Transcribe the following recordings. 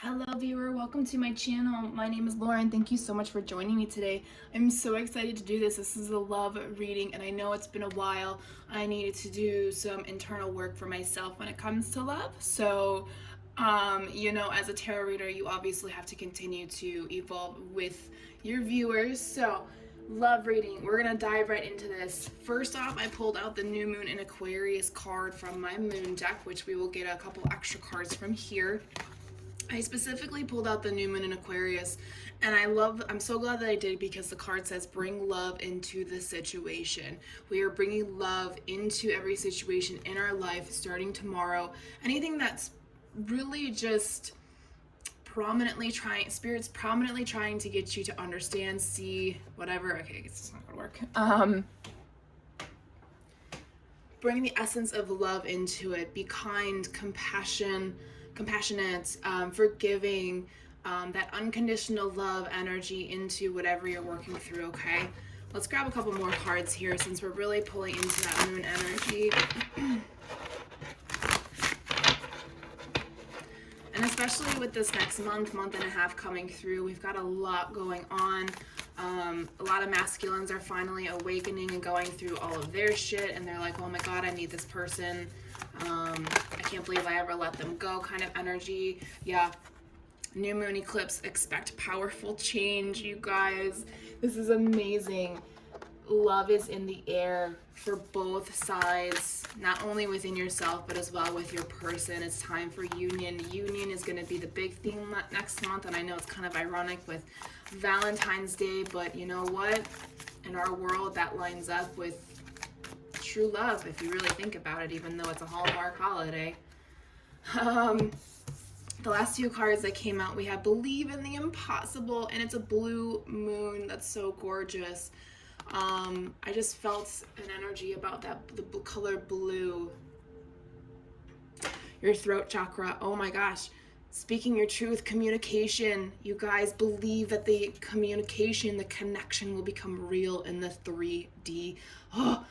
Hello viewer, welcome to my channel. My name is Lauren. Thank you so much for joining me today. I'm so excited to do this. This is a love reading and I know it's been a while. I needed to do some internal work for myself when it comes to love. So, as a tarot reader, you obviously have to continue to evolve with your viewers. So, love reading. We're gonna dive right into this. First off, I pulled out the New Moon in Aquarius card from my moon deck, which we will get a couple extra cards from here. I specifically pulled out the New Moon in Aquarius, and I'm so glad that I did, because the card says bring love into the situation. We are bringing love into every situation in our life starting tomorrow. Anything that's really just Spirit's prominently trying to get you to understand, see, whatever. Okay, I guess it's not gonna work. Bring the essence of love into it. Be kind, compassionate, forgiving, that unconditional love energy into whatever you're working through, okay? Let's grab a couple more cards here since we're really pulling into that moon energy. And especially with this next month and a half coming through, we've got a lot going on. A lot of masculines are finally awakening and going through all of their shit, and they're like, oh my god, I need this person. I can't believe I ever let them go kind of energy. Yeah. New moon eclipse, expect powerful change, you guys. This is amazing. Love is in the air for both sides, not only within yourself, but as well with your person. It's time for union. Union is going to be the big theme next month, and I know it's kind of ironic with Valentine's Day, but you know what? In our world, that lines up with true love, if you really think about it, even though it's a Hallmark holiday. The last two cards that came out, we have Believe in the Impossible, and it's a blue moon. That's so gorgeous. I just felt an energy about that, the color blue. Your throat chakra, oh my gosh. Speaking your truth, communication. You guys, believe that the communication, the connection will become real in the 3D. Oh,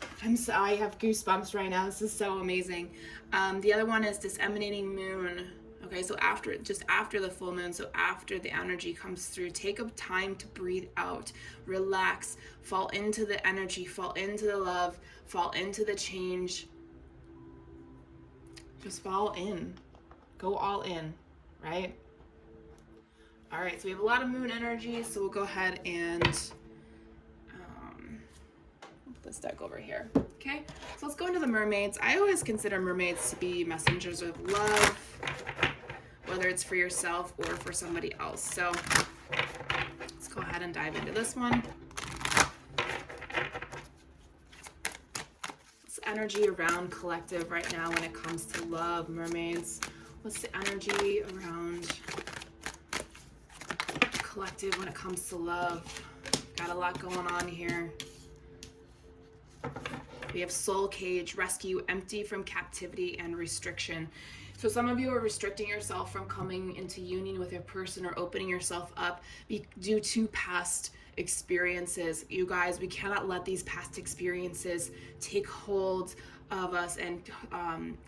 I have goosebumps right now. This is so amazing. The other one is this emanating moon. Okay, so just after the full moon, so after the energy comes through, take up time to breathe out, relax, fall into the energy, fall into the love, fall into the change. Just fall in. Go all in, right? All right, so we have a lot of moon energy, so we'll go ahead and put this deck over here. Okay, so let's go into the mermaids. I always consider mermaids to be messengers of love, whether it's for yourself or for somebody else. So let's go ahead and dive into this one. What's the energy around collective right now when it comes to love, mermaids? What's the energy around collective when it comes to love? Got a lot going on here. We have soul cage, rescue, empty from captivity and restriction. So some of you are restricting yourself from coming into union with your person or opening yourself up due to past experiences. You guys, we cannot let these past experiences take hold of us and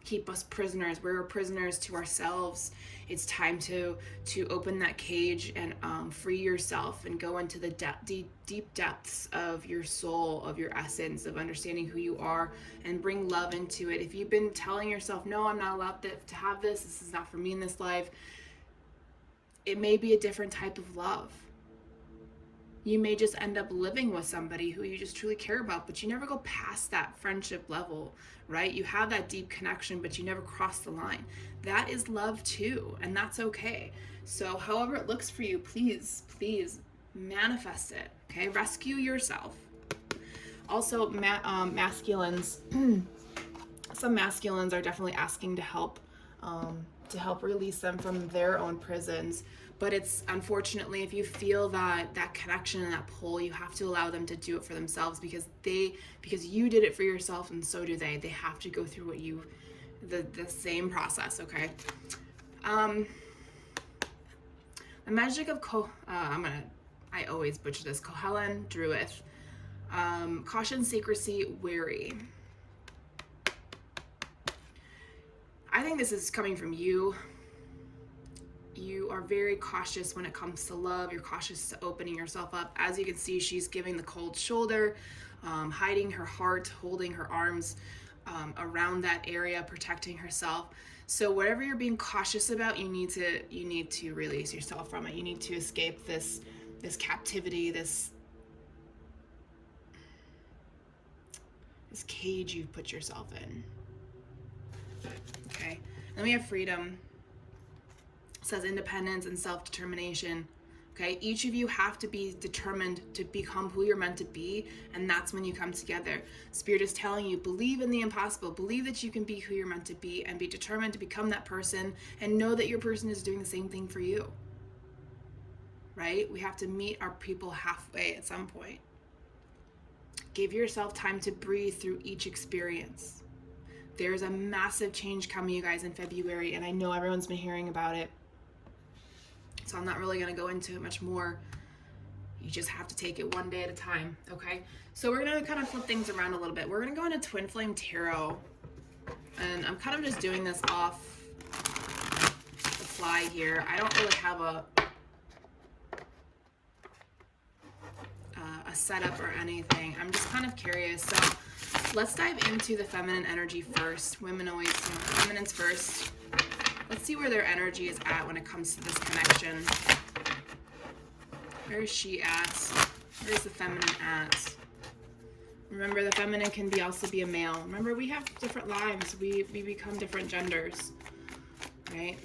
keep us prisoners. We're prisoners to ourselves. It's time to open that cage and free yourself and go into the deep depths of your soul, of your essence, of understanding who you are, and bring love into it. If you've been telling yourself, no, I'm not allowed to have this is not for me in this life, it may be a different type of love. You may just end up living with somebody who you just truly care about, but you never go past that friendship level, right? You have that deep connection, but you never cross the line. That is love too, and that's okay. So however it looks for you, please manifest it, okay? Rescue yourself. Also, masculines, some masculines are definitely asking to help release them from their own prisons. But it's unfortunately, if you feel that connection and that pull, you have to allow them to do it for themselves, because you did it for yourself, and so do they. They have to go through the same process, okay? The magic of I always butcher this, Kohellan Druith. Caution, secrecy, wary. I think this is coming from you. you are very cautious when it comes to love. You're cautious to opening yourself up. As you can see, she's giving the cold shoulder, hiding her heart, holding her arms around that area, protecting herself. So whatever you're being cautious about, you need to release yourself from it. You need to escape this captivity, this cage you've put yourself in. Okay. Then we have freedom. It says independence and self-determination. Okay, each of you have to be determined to become who you're meant to be, and that's when you come together. Spirit is telling you, believe in the impossible. Believe that you can be who you're meant to be and be determined to become that person, and know that your person is doing the same thing for you. Right? We have to meet our people halfway at some point. Give yourself time to breathe through each experience. There's a massive change coming, you guys, in February, and I know everyone's been hearing about it. So I'm not really going to go into it much more. You just have to take it one day at a time, okay? So we're going to kind of flip things around a little bit. We're going to go into Twin Flame Tarot. And I'm kind of just doing this off the fly here. I don't really have a setup or anything. I'm just kind of curious. So let's dive into the feminine energy first. Women always, feminine's first. Let's see where their energy is at when it comes to this connection. Where is she at? Where is the feminine at? Remember, the feminine can also be a male. Remember, we have different lives. We become different genders, right?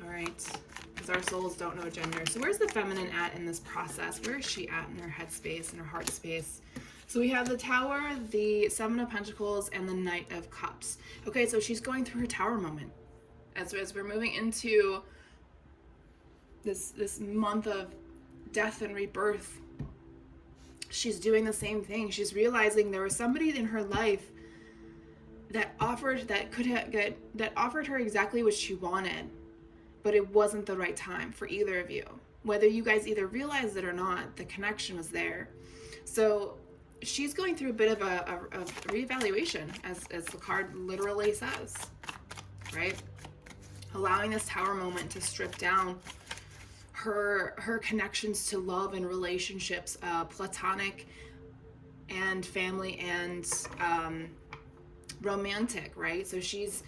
All right, because our souls don't know gender. So where's the feminine at in this process? Where is she at in her head space, in her heart space? So we have the Tower, the Seven of Pentacles, and the Knight of Cups. Okay, so she's going through her Tower moment. As we're moving into this month of death and rebirth, she's doing the same thing. She's realizing there was somebody in her life that offered her exactly what she wanted, but it wasn't the right time for either of you. Whether you guys either realized it or not, the connection was there. So she's going through a bit of a reevaluation, as the card literally says, right? Allowing this Tower moment to strip down her connections to love and relationships, platonic and family and romantic, right? So she's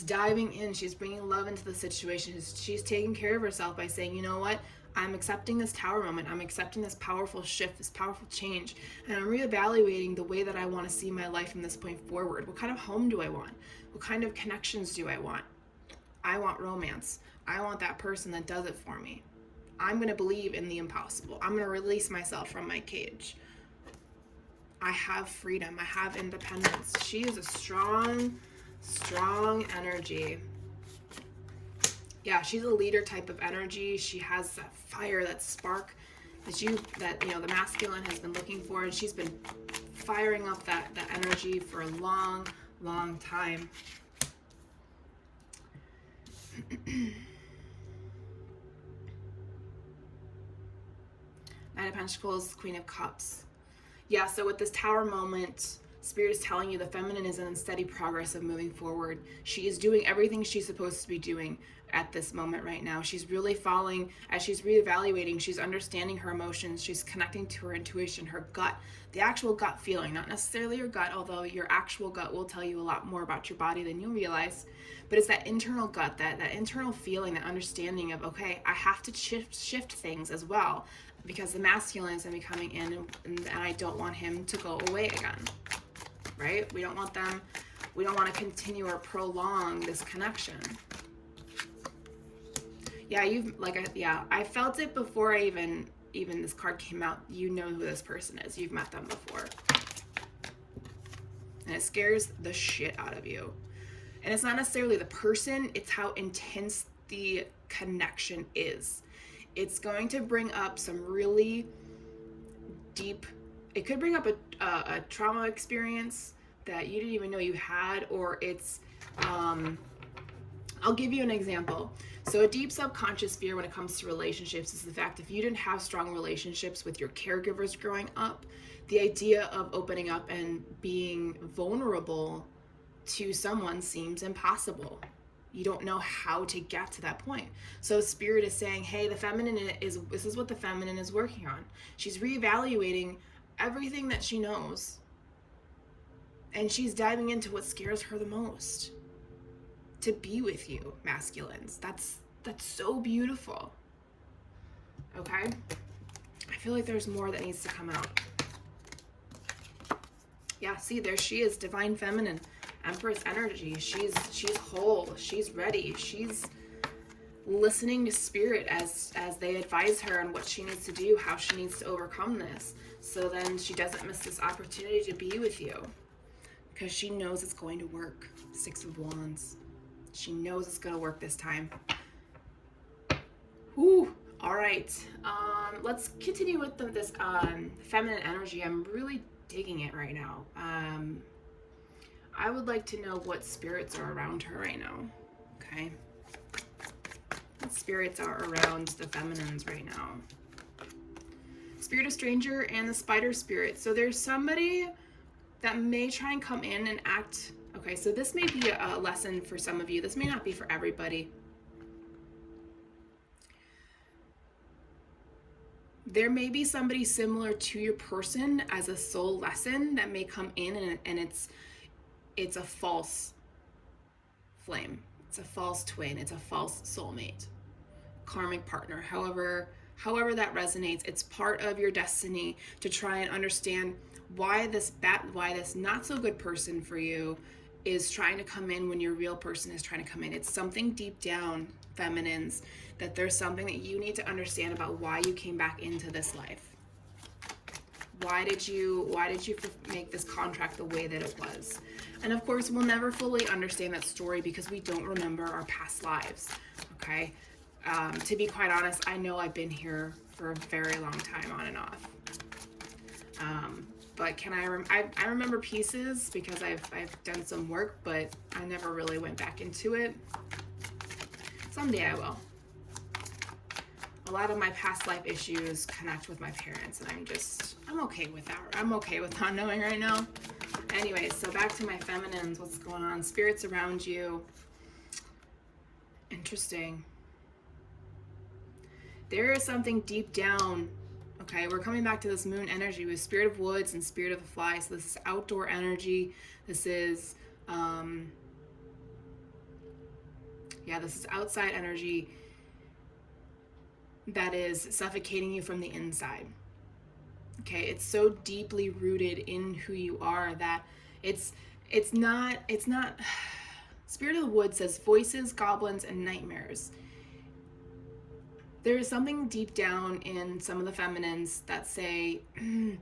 diving in, she's bringing love into the situation. She's taking care of herself by saying, you know what? I'm accepting this Tower moment. I'm accepting this powerful shift, this powerful change, and I'm reevaluating the way that I want to see my life from this point forward. What kind of home do I want? What kind of connections do I want? I want romance. I want that person that does it for me. I'm going to believe in the impossible. I'm going to release myself from my cage. I have freedom. I have independence. She is a strong, strong energy. Yeah, she's a leader type of energy. She has that fire, that spark that the masculine has been looking for, and she's been firing up that energy for a long, long time. Knight of Pentacles, Queen of Cups. Yeah, so with this Tower moment, Spirit is telling you the feminine is in steady progress of moving forward. She is doing everything she's supposed to be doing at this moment right now. She's really falling, as she's reevaluating, she's understanding her emotions, she's connecting to her intuition, her gut, the actual gut feeling, not necessarily your gut, although your actual gut will tell you a lot more about your body than you realize, but it's that internal gut, that internal feeling, that understanding of, okay, I have to shift things as well, because the masculine is going to be coming in, and I don't want him to go away again, right? We don't want to continue or prolong this connection. Yeah, I felt it before even this card came out. You know who this person is. You've met them before. And it scares the shit out of you. And it's not necessarily the person, it's how intense the connection is. It's going to bring up some really deep, it could bring up a trauma experience that you didn't even know you had, or it's, I'll give you an example. So a deep subconscious fear when it comes to relationships is the fact if you didn't have strong relationships with your caregivers growing up, the idea of opening up and being vulnerable to someone seems impossible, You don't know how to get to that point. So Spirit is saying, hey, this is what the feminine is working on. She's reevaluating everything that she knows. And she's diving into what scares her the most. To be with you, masculines. That's so beautiful. Okay? I feel like there's more that needs to come out. Yeah, see, there she is, divine feminine, Empress energy. She's whole, she's ready, she's listening to Spirit as they advise her on what she needs to do, how she needs to overcome this, so then she doesn't miss this opportunity to be with you, because she knows it's going to work. Six of Wands. She knows it's going to work this time. Whew. All right. Let's continue with this feminine energy. I'm really digging it right now. I would like to know what spirits are around her right now. Okay. What spirits are around the feminines right now? Spirit of Stranger and the Spider Spirit. So there's somebody that may try and come in and act. Okay, so this may be a lesson for some of you. This may not be for everybody. There may be somebody similar to your person as a soul lesson that may come in, and it's a false flame. It's a false twin. It's a false soulmate, karmic partner. However that resonates, it's part of your destiny to try and understand why this not so good person for you is trying to come in when your real person is trying to come in. It's something deep down, feminines, that there's something that you need to understand about why you came back into this life. Why did you make this contract the way that it was? And of course, we'll never fully understand that story because we don't remember our past lives, okay? To be quite honest, I know I've been here for a very long time on and off. But I remember pieces because I've done some work, but I never really went back into it. Someday I will. A lot of my past life issues connect with my parents, and I'm okay with that. I'm okay with not knowing right now. Anyways, so back to my feminines. What's going on? Spirits around you. Interesting. There is something deep down. Okay, we're coming back to this moon energy with Spirit of Woods and Spirit of the Fly. So this is outdoor energy. This is, this is outside energy that is suffocating you from the inside. Okay, it's so deeply rooted in who you are that it's not. Spirit of the Woods says voices, goblins, and nightmares. There is something deep down in some of the feminines that say, I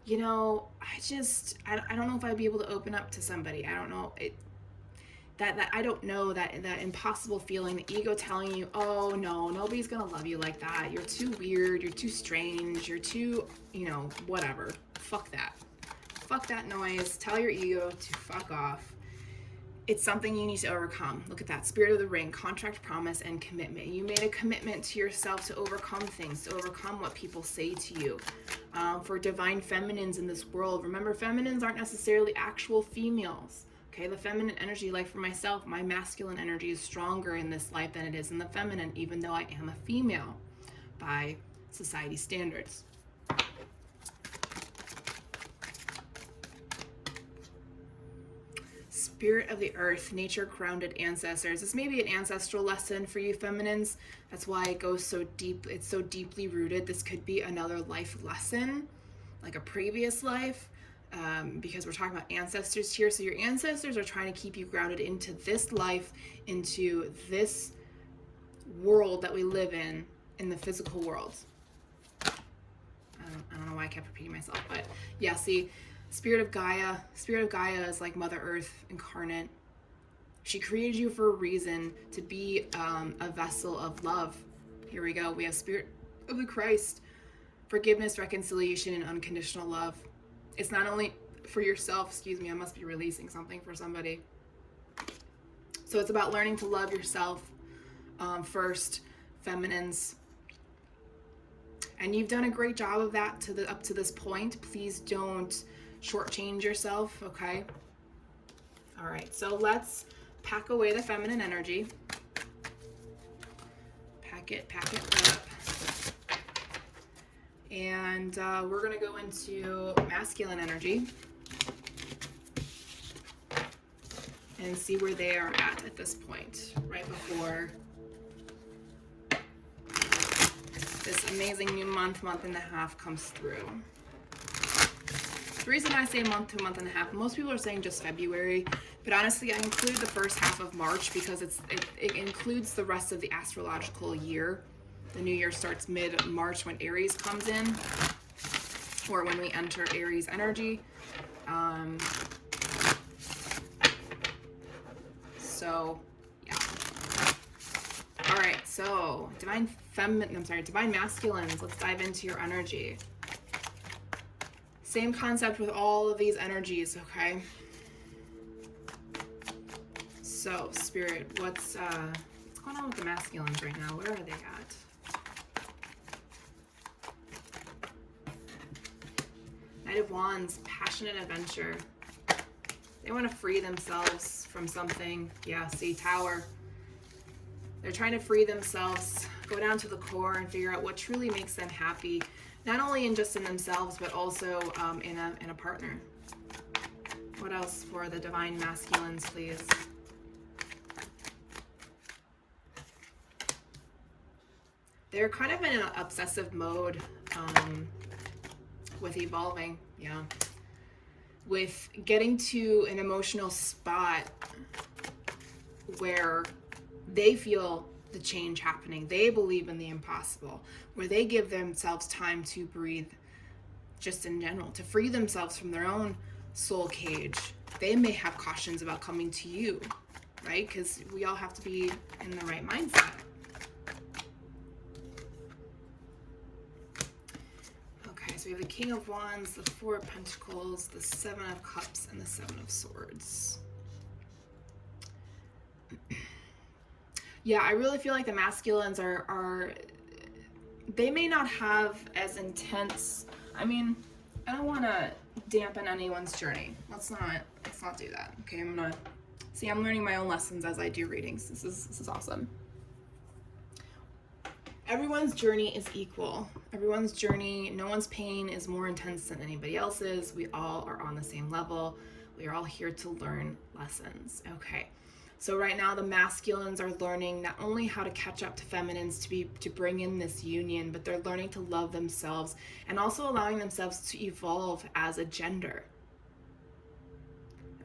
don't know if I'd be able to open up to somebody. I don't know. That impossible feeling, the ego telling you, oh no, nobody's gonna love you like that. You're too weird, you're too strange, you're too, whatever. Fuck that. Fuck that noise. Tell your ego to fuck off. It's something you need to overcome. Look at that. Spirit of the Ring, contract, promise, and commitment. You made a commitment to yourself to overcome things, to overcome what people say to you. For divine feminines in this world, remember, feminines aren't necessarily actual females. Okay, the feminine energy, like for myself, my masculine energy is stronger in this life than it is in the feminine, even though I am a female by society standards. Spirit of the Earth, nature grounded ancestors. This may be an ancestral lesson for you feminines. That's why it goes so deep. It's so deeply rooted. This could be another life lesson, like a previous life, because we're talking about ancestors here. So your ancestors are trying to keep you grounded into this life, into this world that we live in the physical world. I don't know why I kept repeating myself, but yeah, see, Spirit of Gaia is like Mother Earth incarnate. She created you for a reason, to be a vessel of love. Here we go. We have Spirit of the Christ, forgiveness, reconciliation, and unconditional love. It's not only for yourself, I must be releasing something for somebody. So it's about learning to love yourself first, feminines. And you've done a great job of that up to this point. Please don't shortchange yourself, okay? All right, so let's pack away the feminine energy. Pack it up. And we're going to go into masculine energy and see where they are at this point, right before this amazing new month and a half comes through. The reason I say month to month and a half, most people are saying just February, but honestly I include the first half of March because it includes the rest of the astrological year. The new year starts mid-March when Aries comes in, or when we enter Aries energy. So, yeah. All right, so divine masculines. Let's dive into your energy. Same concept with all of these energies, okay? So, Spirit, what's going on with the masculines right now? Where are they at? Knight of Wands, passionate adventure. They want to free themselves from something. Yeah, see, Tower. They're trying to free themselves, go down to the core and figure out what truly makes them happy, not only in themselves, but also in a partner. What else for the divine masculines, please? They're kind of in an obsessive mode with evolving, yeah. With getting to an emotional spot where they feel the change happening. They believe in the impossible, where they give themselves time to breathe, just in general, to free themselves from their own soul cage. They may have cautions about coming to you, right? Because we all have to be in the right mindset. Okay, so we have the King of Wands, the Four of Pentacles, the Seven of Cups, and the Seven of Swords. Yeah, I really feel like the masculines are they may not have as intense, I mean, I don't want to dampen anyone's journey. Let's not do that. Okay, I'm learning my own lessons as I do readings. This is awesome. Everyone's journey is equal. Everyone's journey, no one's pain is more intense than anybody else's. We all are on the same level. We are all here to learn lessons. Okay. So right now the masculines are learning not only how to catch up to feminines to bring in this union, but they're learning to love themselves and also allowing themselves to evolve as a gender.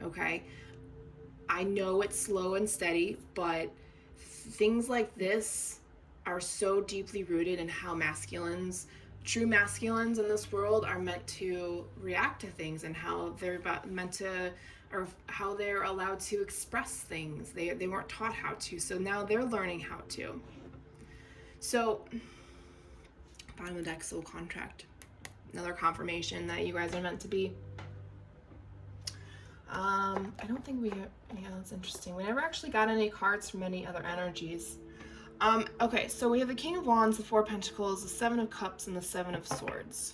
Okay? I know it's slow and steady, but things like this are so deeply rooted in how true masculines in this world are meant to react to things and how they're meant to, or how they're allowed to express things. They weren't taught how to, so now they're learning how to. So, bottom of the deck, soul contract. Another confirmation that you guys are meant to be. I don't think we have, yeah, that's interesting. We never actually got any cards from any other energies. Okay, so we have the King of Wands, the Four of Pentacles, the Seven of Cups, and the Seven of Swords.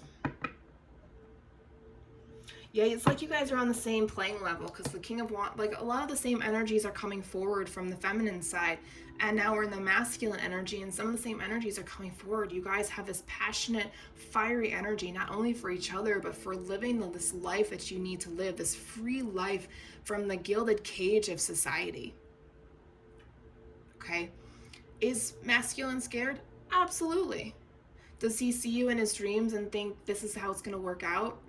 Yeah, it's like you guys are on the same playing level because the King of Wands, like a lot of the same energies are coming forward from the feminine side, and now we're in the masculine energy, and some of the same energies are coming forward. You guys have this passionate, fiery energy, not only for each other, but for living this life that you need to live, this free life from the gilded cage of society. Okay? Is masculine scared? Absolutely. Does he see you in his dreams and think this is how it's going to work out?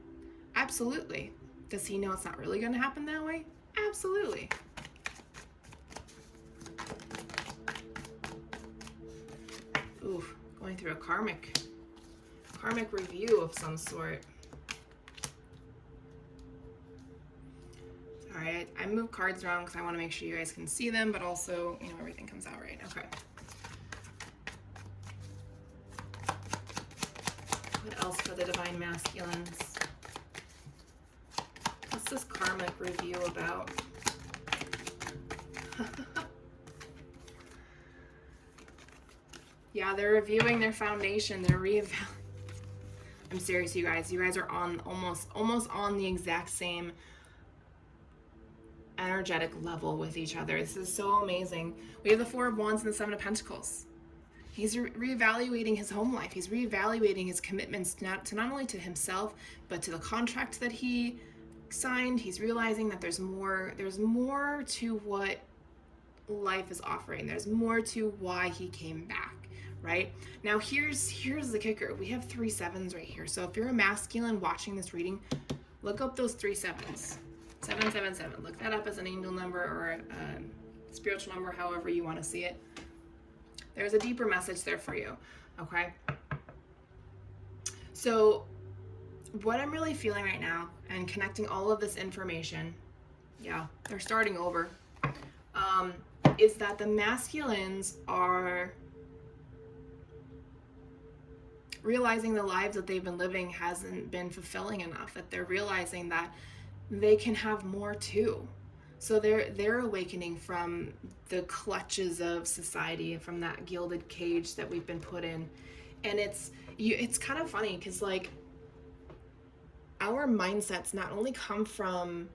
Absolutely. Does he know it's not really going to happen that way? Absolutely. Ooh, going through a karmic review of some sort. Sorry, I move cards around because I want to make sure you guys can see them, but also, everything comes out right. Okay. What else for the divine masculines? What's this karmic review about? Yeah, they're reviewing their foundation. They're reevaluating. I'm serious, you guys. You guys are on almost on the exact same energetic level with each other. This is so amazing. We have the Four of Wands and the Seven of Pentacles. He's reevaluating his home life. He's reevaluating his commitments not only to himself, but to the contract that he signed. He's realizing that there's more to what life is offering. There's more to why he came back, right? Now here's the kicker. We have 3 sevens right here. So if you're a masculine watching this reading, look up those 3 sevens. 777. Look that up as an angel number or a spiritual number, however you want to see it. There's a deeper message there for you, okay? So what I'm really feeling right now and connecting all of this information, yeah, they're starting over, is that the masculines are realizing the lives that they've been living hasn't been fulfilling enough, that they're realizing that they can have more too. So they're awakening from the clutches of society, from that gilded cage that we've been put in. And it's kind of funny because like our mindsets not only come from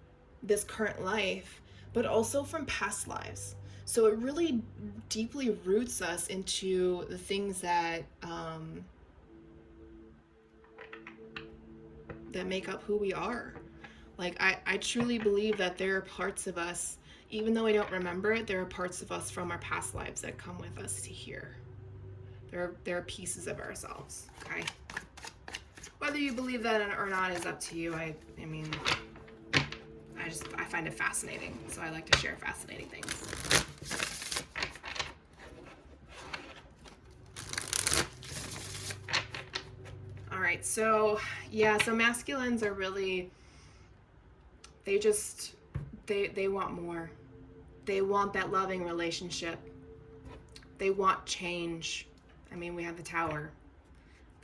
this current life, but also from past lives. So it really deeply roots us into the things that that make up who we are. Like, I truly believe that there are parts of us, even though I don't remember it, there are parts of us from our past lives that come with us to here. There are pieces of ourselves, okay? Whether you believe that or not is up to you. I mean, I find it fascinating, so I like to share fascinating things. All right, so, yeah, so masculines are really... They want more. They want that loving relationship. They want change. I mean, we have the Tower.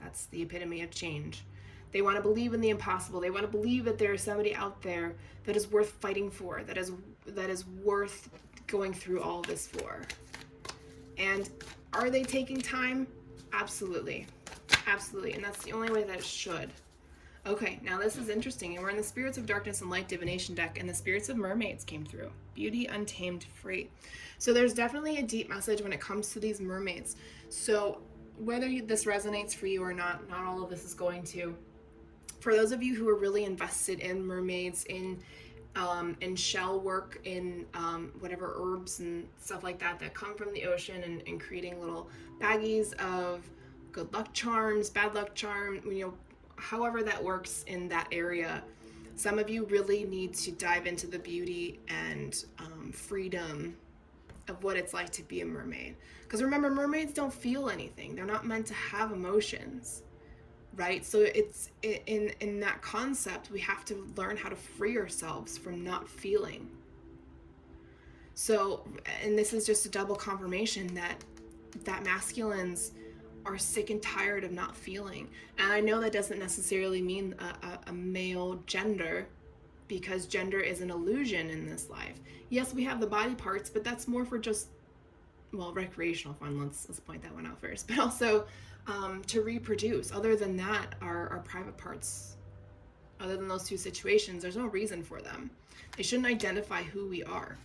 That's the epitome of change. They want to believe in the impossible. They want to believe that there is somebody out there that is worth fighting for, that is worth going through all this for. And are they taking time? Absolutely. Absolutely. And that's the only way that it should. Okay, now this is interesting, and we're in the Spirits of Darkness and Light Divination deck, and the Spirits of Mermaids came through. Beauty, untamed, free. So there's definitely a deep message when it comes to these mermaids. So whether this resonates for you or not all of this is going to. For those of you who are really invested in mermaids, in shell work, in whatever herbs and stuff like that come from the ocean, and creating little baggies of good luck charms, bad luck charm, however that works in that area, some of you really need to dive into the beauty and freedom of what it's like to be a mermaid. Because remember, mermaids don't feel anything. They're not meant to have emotions, right? So it's in that concept, we have to learn how to free ourselves from not feeling. So, and this is just a double confirmation that masculines are sick and tired of not feeling. And I know that doesn't necessarily mean a male gender, because gender is an illusion in this life. Yes, we have the body parts, but that's more for just, well, recreational fun. Let's point that one out first. But also to reproduce. Other than that, our private parts, other than those two situations, there's no reason for them. They shouldn't identify who we are.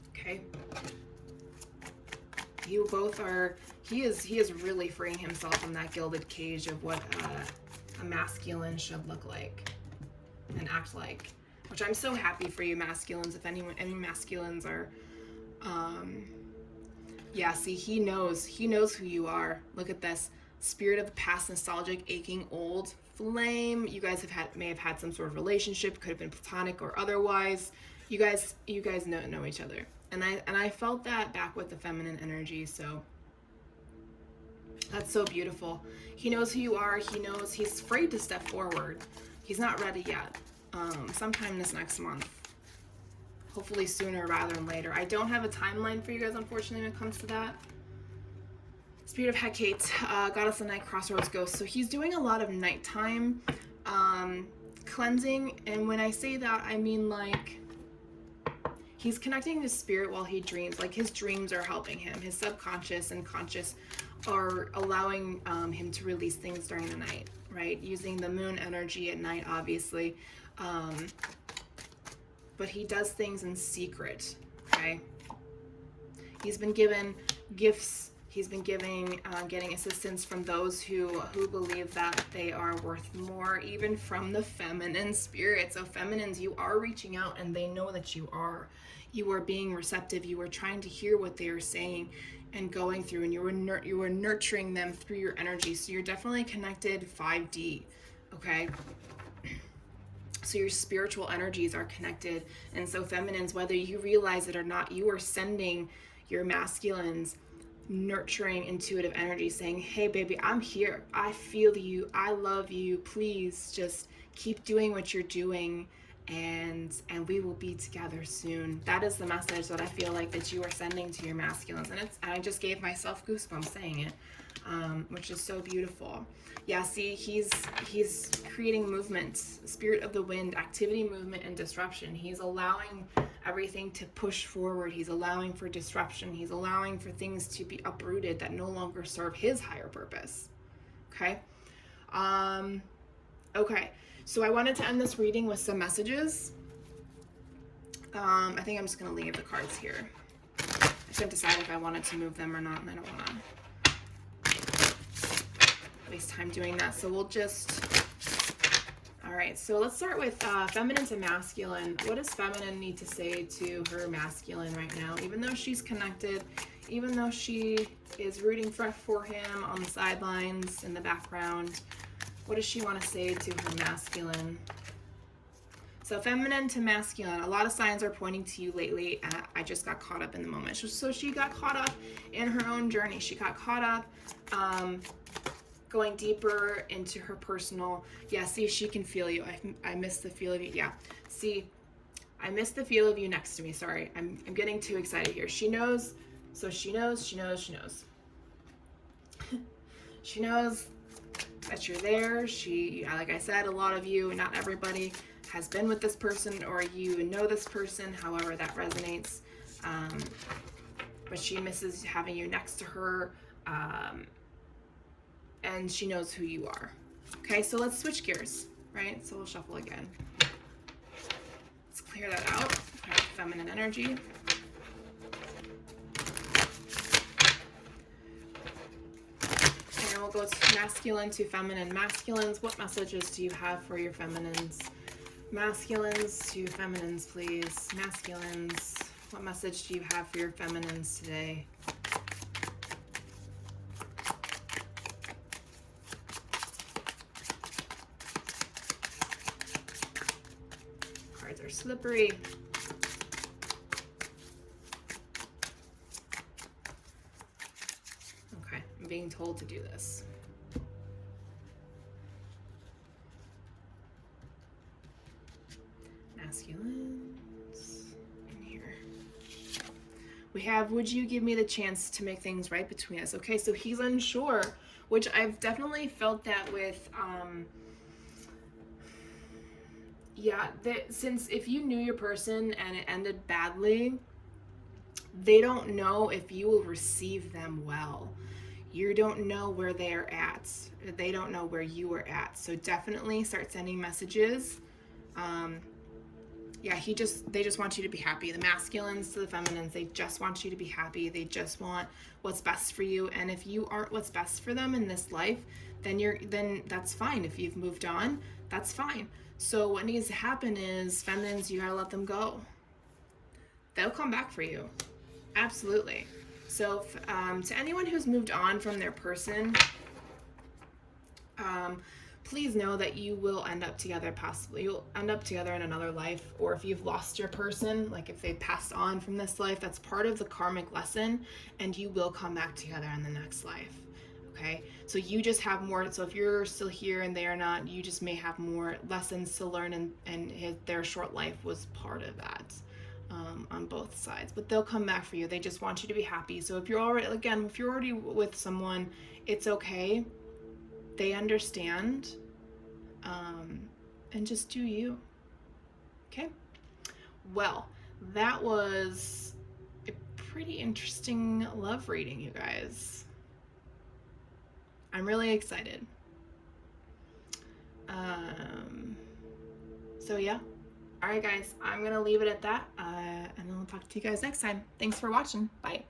Okay? You both are... He is really freeing himself from that gilded cage of what a masculine should look like and act like. Which I'm so happy for you masculines. If any masculines are, yeah, see, he knows who you are. Look at this. Spirit of the past, nostalgic, aching, old flame. You guys may have had some sort of relationship. Could have been platonic or otherwise. You guys know each other. And I felt that back with the feminine energy, so that's so beautiful. He knows who you are. He knows he's afraid to step forward. He's not ready yet. Sometime this next month. Hopefully sooner rather than later. I don't have a timeline for you guys, unfortunately, when it comes to that. Spirit of Hecate, Goddess of Night, Crossroads Ghost. So he's doing a lot of nighttime cleansing. And when I say that, I mean like he's connecting his spirit while he dreams. Like his dreams are helping him. His subconscious and conscious are allowing him to release things during the night, right? Using the moon energy at night, obviously. but he does things in secret, okay? He's been given gifts. He's been getting assistance from those who believe that they are worth more, even from the feminine spirit. So feminines, you are reaching out, and they know that you are. You are being receptive. You are trying to hear what they are saying and going through, and you are nurturing them through your energy. So you're definitely connected 5D, okay? So your spiritual energies are connected. And so feminines, whether you realize it or not, you are sending your masculines nurturing intuitive energy, saying, hey baby, I'm here, I feel you, I love you, please just keep doing what you're doing, and we will be together soon. That is the message that I feel like that you are sending to your masculines. And I just gave myself goosebumps saying it, which is so beautiful. Yeah, see, he's creating movement, spirit of the wind, activity, movement, and disruption. He's allowing everything to push forward. He's allowing for disruption. He's allowing for things to be uprooted that no longer serve his higher purpose. Okay? Okay, so I wanted to end this reading with some messages. I think I'm just going to leave the cards here. I couldn't decide if I wanted to move them or not, and I don't want to waste time doing that, so we'll just... All right, so let's start with feminine to masculine. What does feminine need to say to her masculine right now? Even though she's connected, even though she is rooting for him on the sidelines in the background, what does she want to say to her masculine? So feminine to masculine, a lot of signs are pointing to you lately. I just got caught up in the moment. So she got caught up in her own journey. She got caught up going deeper into her personal... Yeah, see, she can feel you. I miss the feel of you. Yeah, see, I miss the feel of you next to me. Sorry, I'm getting too excited here. She knows. So she knows. She knows that you're there. She, like I said, a lot of you, not everybody, has been with this person, or you know this person, however that resonates. But she misses having you next to her. And she knows who you are. Okay, so let's switch gears, right? So we'll shuffle again. Let's clear that out. Okay, feminine energy. And we'll go to masculine to feminine. Masculines, what messages do you have for your feminines? Masculines to feminines, please. Masculines, what message do you have for your feminines today? Cards are slippery. Okay, I'm being told to do this. Masculines in here. We have, would you give me the chance to make things right between us? Okay, so he's unsure, which I've definitely felt that with, since if you knew your person and it ended badly, they don't know if you will receive them well. You don't know where they're at. They don't know where you are at. So definitely start sending messages. They just want you to be happy. The masculines to the feminines, they just want you to be happy. They just want what's best for you. And if you aren't what's best for them in this life, then that's fine. If you've moved on, that's fine. So what needs to happen is, feminines, you gotta let them go. They'll come back for you. Absolutely. So to anyone who's moved on from their person, please know that you will end up together. Possibly you'll end up together in another life, or if you've lost your person, like if they passed on from this life, that's part of the karmic lesson, and you will come back together in the next life. Okay, so you just have more. So if you're still here and they are not, you just may have more lessons to learn, and their short life was part of that, on both sides. But they'll come back for you. They just want you to be happy. So if you're already with someone, it's okay. They understand, and just do you. Okay. Well, that was a pretty interesting love reading, you guys. I'm really excited. So yeah, All right, guys, I'm going to leave it at that, and I'll talk to you guys next time. Thanks for watching. Bye.